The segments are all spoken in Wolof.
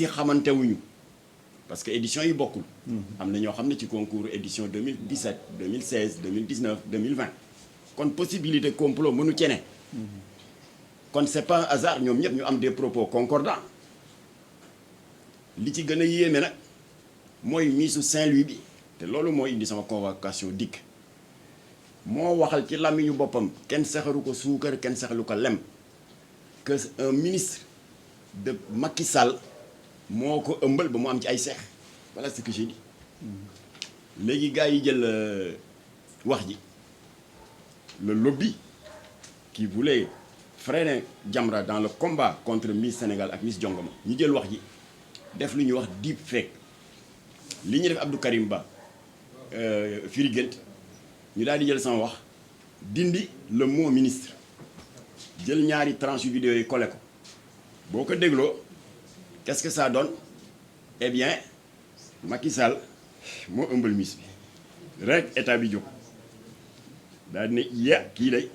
ci xamante wuñu parce que édition yi bokkul. am na ñoo xam ne ci concours édition 2017 2016 2019 2020 kon possibilité complot mënu ci ne. kon c'est pas un hasard ñoom ñëpp ñu am des propos concordants li ci gën a yéeme nag mooy Missu Saint-Louis bi te loolu moo indi sama convocation dikk moo waxal ci làmmiñu boppam kenn saxaru ko suukar kenn saxaru ko lem que un ministre de Macky Sall moo ko ëmbal ba mu am ci ay seex voilà ce que j'ai dit léegi gars yi jël wax ji le lobby qui voulait freiner Jamra dans le combat contre Miss Sénégal ak Miss Jongoma ñu jël wax ji def lu ñuy wax deep fake li ñu def Abdou Karim Ba firi gént ñu daal di jël sama wax dindi le mot ministre jël ñaari tranche yu vidéo yi collé ko boo ko dégloo qu'est-ce que ça donne eh bien Macky Sall moo ëmbal Miss bi rek état bi jóg daal di ne ya kii day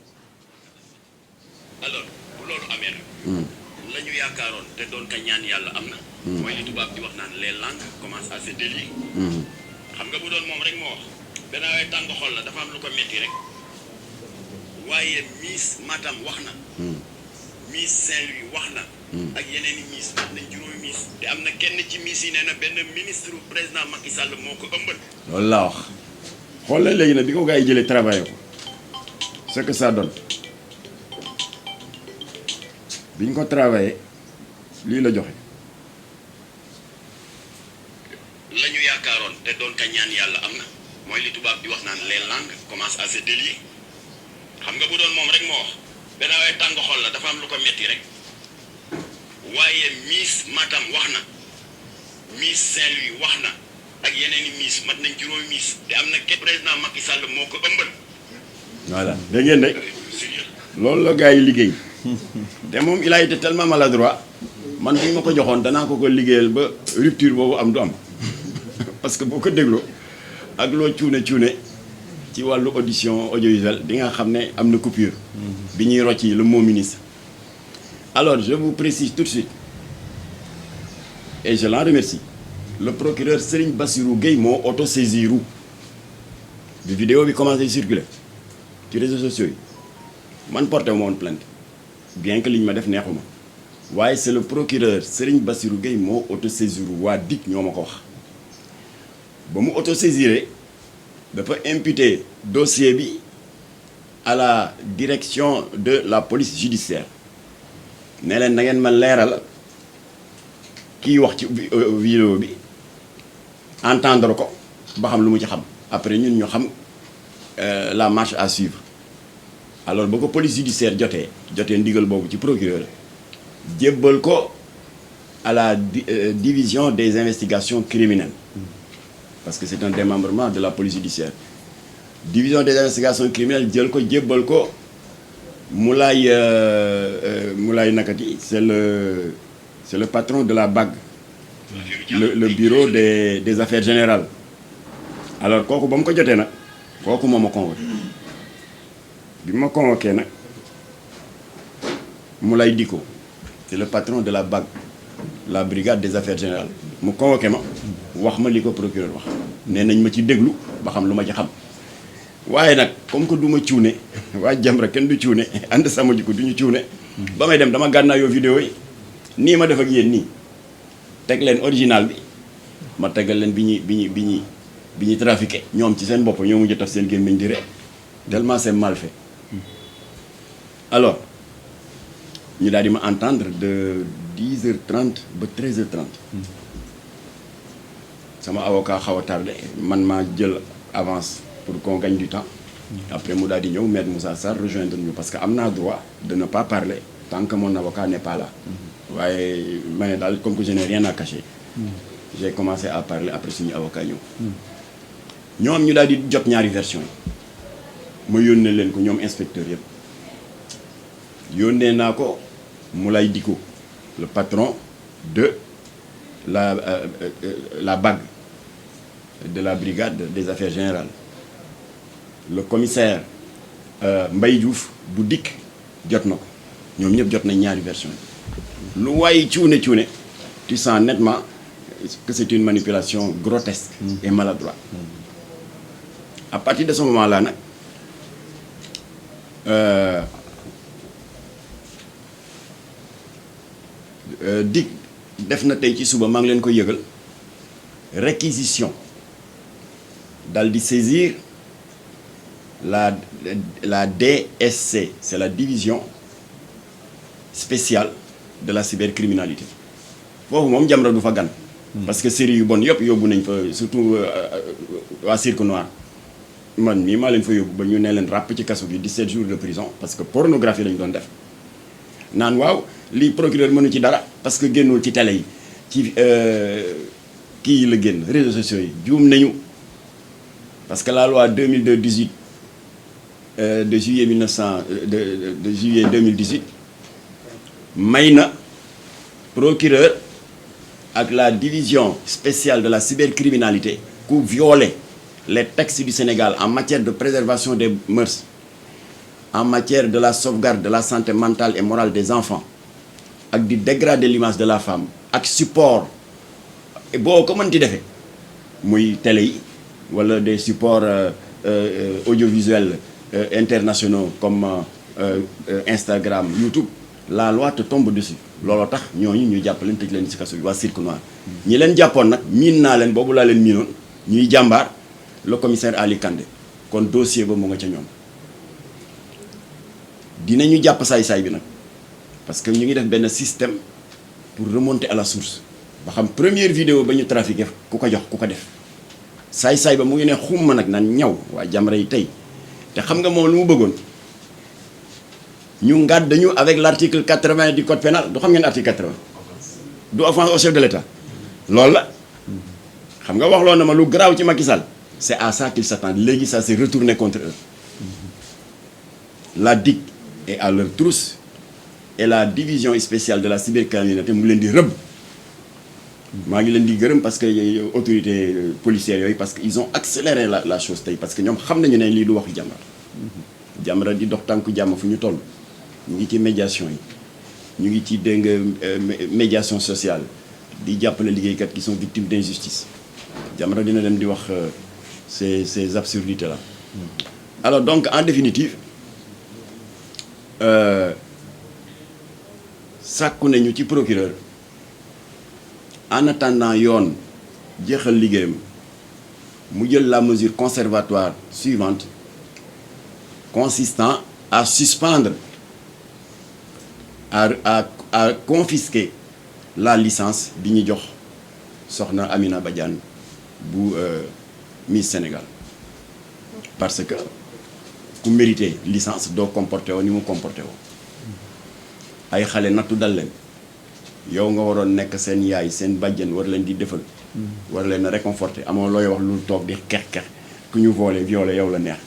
alors bu loolu amee nag la ñu yaakaaroon te doon ka ñaan yàlla am na mooy li tubaab di wax naan les langues commencent à se délier xam nga bu doon moom rek moo wax benn waaye tàng xol la dafa am lu ko metti rek waaye Miss Matam wax na Miss Saint-Louis wax na ak yeneen i Miss mat nañ juróomi Miss te am na kenn ci Miss yi nee na benn ministre président Macky Sall moo ko ëmbal loolu laa wax xool la léegi nag bi ko gars yi jëlee travaillé ko ce que ça donne bi ñu ko travaillé lii la joxe la ñu yaakaaroon te doon ka ñaan yàlla am na mooy li tubaab di wax naan les langues commencent à se délier xam nga bu doon moom rek moo wax benn waaye tàng xol la dafa am lu ko metti rek waaye Miss Matam wax na Miss Saint-Louis wax na ak yeneen i Miss mat nañ juróomi Miss te am na kenn président Macky Sall moo ko ëmbal. voilà dégg ngeen de loolu la gars yi liggéey te moom il a été tellement maladroit man bu ñu ma ko joxoon danaa ko liggéeyal ba rupture boobu am du am parce que boo ko dégloo ak loo cuune ci wàllu audition audiovisuelle di nga xam ne am na coupure bi ñuy rocci le mot ministre. Alors je vous précise tout de suite et je l'en remercie le procureur Serigne Bassirou Gueye moo auto-saisiru bi vidéo bi commencé circuler ci réseaux sociaux yi man porté wu ma woon plainte bien que li ñu ma def neexuma waaye c'est le procureur Serigne Bassirou Gueye moo auto-saisiru waa DIC ñoo ma ko wax ba mu auto-saisiré dafa imputer dossier bi à la direction de la police judiciaire ne leen na ngeen ma leeral kii wax ci vidéo bi entendre ko ba xam lu mu ci xam après ñun ñu xam la marche à suivre alors ba ko police judiciaire jotee ndigal boobu ci procureur jébbal ko à la division des investigations criminelles parce que c'est un démembrement de la police judiciaire division des investigations criminelles jël ko jébbal ko Moulay Nakati c'est le patron de la BAG le bureau des affaires générales alors kooku ba mu ko jotee nag kooku moo ma convoqué bi ma convoqué nag Moulay Diko c'est le patron de la BAG la brigade des affaires générales mu convoqué ma wax ma li ko procureur wax nee nañ ma ci déglu ba xam lu ma ci xam waaye nag comme que du ma cuune waa Jamra kenn du cuune ànd sama jikko du ñu cuune ba may dem dama gànnaayoo vidéo yi nii ma def ak yéen nii teg leen original bi ma tegal leen bi ñuy trafiqué ñoom ci seen bopp ñoo mujj taf seen gémmiñ di ree tellement c'est mal fait alors ñu daal di ma entendre de 10h30 ba 13h30 sama avocat xaw a tardé man maa jël avance pour qu'on gagne du temps après mu daal di ñëw maître Moussa Sarr rejoindre ñu parce que am naa droit de ne pas parler tant que mon avocat n'est pas là waaye ma ne daal comme que je n'ai rien à cacher j'ai commencé à parler après suñu avocat ñëw ñoom ñu daal di jot ñaari version yi ma yónnee leen ko ñoom inspecteur yëpp yónnee naa ko Moulay Diko le patron de la BAG de la brigade des affaires générales le commissaire Mbaye Diouf bu DIC jot na ko ñoom ñëpp jot nañ ñaari version yi lu waaye cuune tu sens nettement que c'est une manipulation grotesque et maladroite. À partir de ce moment-là nag DIC def na tey ci suba maa ngi leen ko yëgal réquisition dal di saisir la DSC, c'est la division spéciale de la cybercriminalité foofu moom Jamra du fa gan parce que série yu bon yëpp yóbbu nañ fa surtout waa Cirque Noir man mii maa leen fa yóbbu ba ñu ne leen ràpp ci kaso bi 17 jours de prison parce que pornographie lañ doon def naan waaw lii procureur mënu ci dara parce que génnul ci télé yi ci kii yi la génn réseaux sociaux yi juum nañu parce que la loi 2002-18 de juillet 2018 may na procureur ak la division spéciale de la cybercriminalité ku violer les textes du Sénégal en matière de préservation des mœurs, en matière de la sauvegarde de la santé mentale et morale des enfants, ak di dégrader l'image de la femme, ak support boo ko mën ti defee muy télé yi wala des supports audiovisuels internationaux comme Instagram, YouTube, la loi te tombe dessus. looloo tax ñooñu ñu jàpp leen tëj leen ci kaso bi waa Cirque Noir ñi leen jàppoon nag miin naa leen boobu laa leen miinoon ñuy jàmbaar le commissaire Ali Kandé kon dossier ba mu nga ca ñoom dinañu jàpp saay-saay bi nag parce que ñu ngi def benn système pour remonter à la source ba xam première vidéo ba ñu trafiqué ku ko jox ku ko def saay-saay ba mu ngi ne xumma nag naan ñaw waa Jamra yi tey te xam nga moom lu mu bëggoon ñu ngàdd dañu avec l'article 80 du code pénal du xam ngeen article 80 du offense au chef de l'État loolu la xam nga waxloo na ma lu garaaw ci Macky Sall c'est à ça qu'ils s'attendent léegi ça s'est retourné contre eux la DIC est à leur trousse et la division spéciale de la cybercriminalité mu leen di rëbb maa ngi leen di gërëm parce que autorités policières yooyu parce que ils ont accéléré la chose tey parce que ñoom xam nañu ne lii du waxu Jamra Jamra di dox tànku jàmm fu ñu toll ñu ngi ci médiation yi ñu ngi ci dégg nga médiation sociale di jàppale liggéeykat qui sont victimes d'injustice Jamra dina dem di wax ces absurdités là. Alors donc en définitive sàkku nañu ci procureur en attendant yoon jeexal liggéeyam mu jël la mesure conservatoire suivante consistant à suspendre à confisquer la licence bi ñu jox soxna Amina Badiane bu Miss Sénégal parce que ku mérité licence doo comporté woo ni mu comporté woo ay xale nattu dal leen yow nga waroon nekk seen yaay seen bàjjen war leen di defal war leen a réconforter amoo looy wax lu toog di kex ku ñu violé yow la neex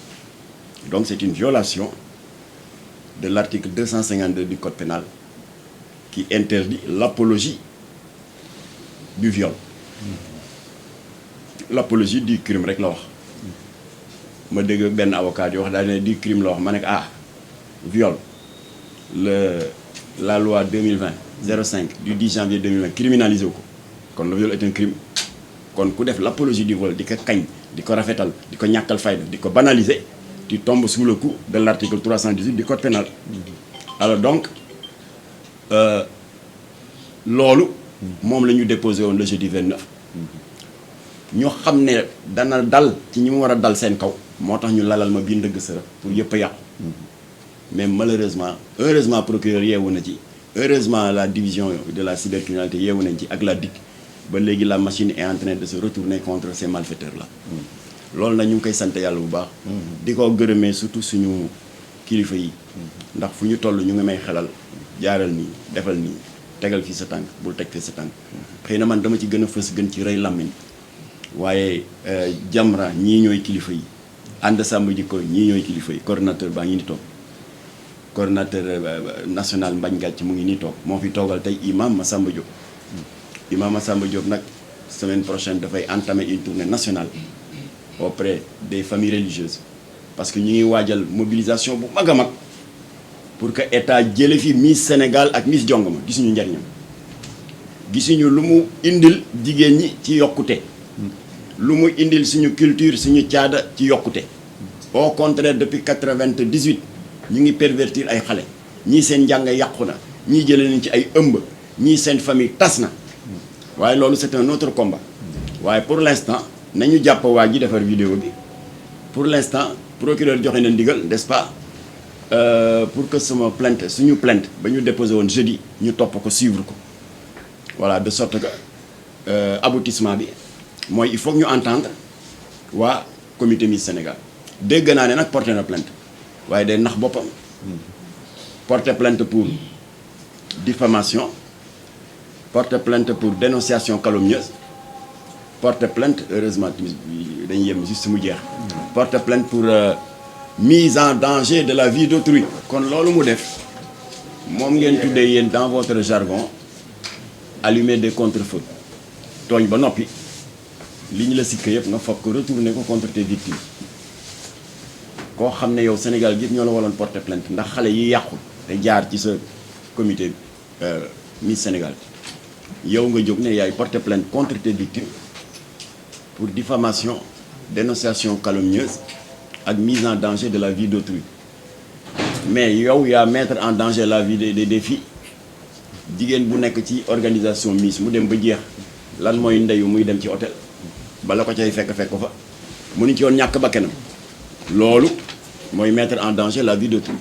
donc c'est une violation de l'article 252 du code pénal qui interdit l'apologie du viol l'apologie du crime rek la wax ma dégg benn avocat yi wax daal ne du crime la wax ma ne viol la loi 2020-05 du 10 janvier 2020 criminalisé wu ko kon le viol est un crime kon ku def l'apologie du viol di ko kañ di ko rafetal di ko ñàkkal fayda di ko banaliser tu tombes sous le coup de l'article 318 du code pénal alors donc loolu moom la ñu déposé woon le jeudi 29 ñu xam ne dana dal ci ñi mu war a dal seen kaw moo tax ñu lalal ma biir ndëgg sërëx pour yëpp a yàqu mais malheureusement heureusement procureur yeewu na ci heureusement la division de la cybercriminalité yeewu nañ ci ak la DIC ba léegi la machine est en train de se retourner contre ces malfaiteurs là loolu nag ñu ngi koy sant yàlla bu baax di ko gërëmee surtout suñu kilifa yi ndax fu ñu toll ñu ngi may xelal jaaral nii defal nii tegal fii sa tànk bul teg fii sa tànk xëy na man dama ci gën a fës gën ci rëy làmmiñ waaye Jamra ñii ñooy kilifa yi ànd sàmm jikko ñii ñooy kilifa yi coordonnateur baa ngi ni toog coordonnateur national Mbagne Gàcc mu ngi nii toog moo fi toogal tey imam Massamba Diop imam Massamba Diop nag semaine prochaine dafay entamer une tournée nationale auprès des familles religieuses parce que ñu ngi waajal mobilisation bu mag a mag pour que état jële fi Miss Sénégal ak Miss Jongoma gisuñu njariñam gisuñu lu mu indil jigéen ñi ci yokkute lu mu indil suñu culture suñu caada ci yokkute au contraire depuis 98 ñu ngi pervertir ay xale ñii seen njàng yàqu na ñii jëlee nañ ci ay ëmb ñii seen famille tas na waaye loolu c'est un autre combat waaye pour l'instant nañu jàpp waa ji defar vidéo bi pour l'instant procureur joxe na ndigal n'est-ce pas pour que sama plainte suñu plainte ba ñu déposé woon jeudi ñu topp ko suivre ko voilà de sorte que aboutissement bi mooy il faut que ñu entendre waa comité Miss Sénégal dégg naa ne nag porté na plainte waaye day nax boppam porter plainte pour diffamation porter plainte pour dénonciation calomnieuse porter plainte heureusement dañuy yem juste mu jeex porter plainte pour mise en danger de la vie d'autrui kon loolu mu def moom ngeen tuddee yéen dans votre jargon allumer des contre-feux tooñ ba noppi li ñu la sikka yëpp nga foog ko retourner ko contre tes victimes koo xam ne yow Sénégal gi ñoo la waroon porter plainte ndax xale yi yàqu te jaar ci sa comité Miss Sénégal yow nga jóg ne yaay porter plainte contre tes victimes pour diffamation dénonciation calomnieuse ak mise en danger de la vie d'autrui mais yow yaa mettre en danger la vie des filles jigéen bu nekk ci organisation Miss mu dem ba jeex lan mooy ndeyu muy dem ci hôtel bala ko cay fekk ko fa mënuñ ci yoon ñàkk bakkanam loolu mooy mettre en danger la vie d'autrui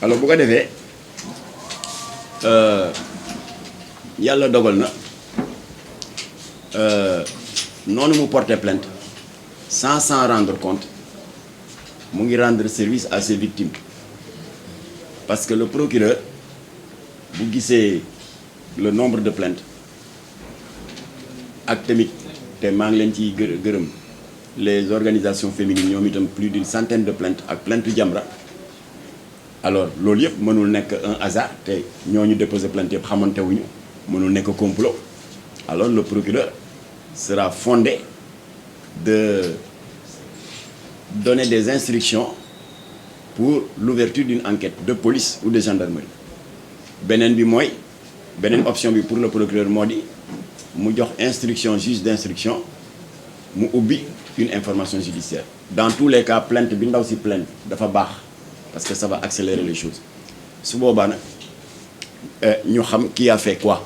alors bu ko defee yàlla dogal na noonu mu porter plainte sans s'en rendre compte mu ngi rendre service à ses victimes parce que le procureur bu gisee le nombre de plaintes ak tamit te maa ngi leen ciy gërëm les organisations féminines ñoom itam plus d'une centaine de plaintes ak plainte Jamra alors loolu yëpp mënul nekk un hasard te ñooñu déposé plainte yëpp xamante wuñu mënul nekk complot alors le procureur sera fondé de donner des instructions pour l'ouverture d'une enquête de police ou de gendarmerie beneen bi mooy beneen option bi pour le procureur moo di mu jox instruction juge d'instruction mu ubbi une information judiciaire dans tous les cas plainte bi ndaw si plainte dafa baax parce que ça va accélérer les choses su boobaa nag ñu xam qui a fait quoi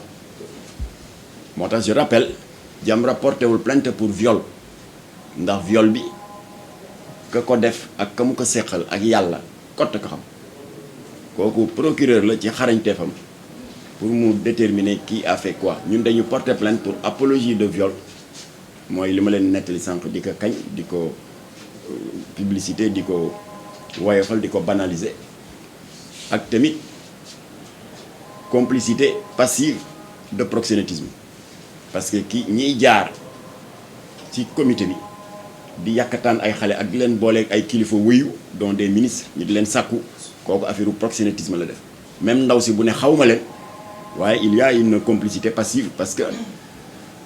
moo tax je rappelle Jamra porté wul plainte pour viol ndax viol bi ka ko def ak ka mu ko seqal ak yàlla kott ko xam kooku procureur la ci xarañteefam pour mu déterminer qui a fait quoi ñun dañu porter plainte pour apologie de viol mooy li ma leen nettali sànq di ko kañ di ko publicité di ko woyofal di ko banaliser ak tamit complicité passive de proxénétisme parce que ñiy jaar ci comité bi di yàkkataan ay xale ak di leen booleeg ay kilifa wëyu dont des ministres ñu di leen sàkku kooku affaire proxénétisme la def même ndaw si bu ne xawma leen waaye il y a une complicité passive parce que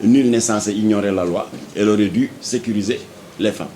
nul n'est censé ignorer la loi elle aurait dû sécuriser les femmes